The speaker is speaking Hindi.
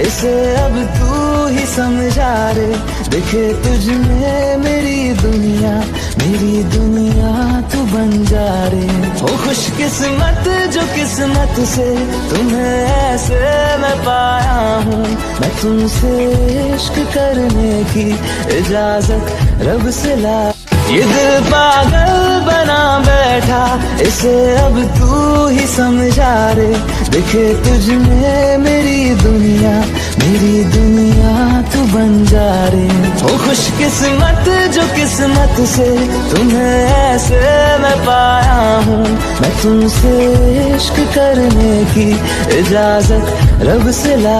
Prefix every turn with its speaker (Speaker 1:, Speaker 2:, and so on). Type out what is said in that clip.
Speaker 1: इसे अब तू ही समझा रे, दिखे तुझ में मेरी दुनिया तू बन जा रे। ओ खुशकिस्मत जो किस्मत से तुम्हें ऐसे मैं पाया हूँ, मैं तुमसे इश्क करने की इजाजत रब से ला। ये दिल पागल बना बैठा, इसे अब तू ही समझा रे, दिखे तुझ में मेरी दुनिया तू बन जा रे। ओ खुशकिस्मत जो किस्मत से तुम्हें ऐसे मैं पाया हूँ, मैं तुमसे इश्क करने की इजाजत रब से ला।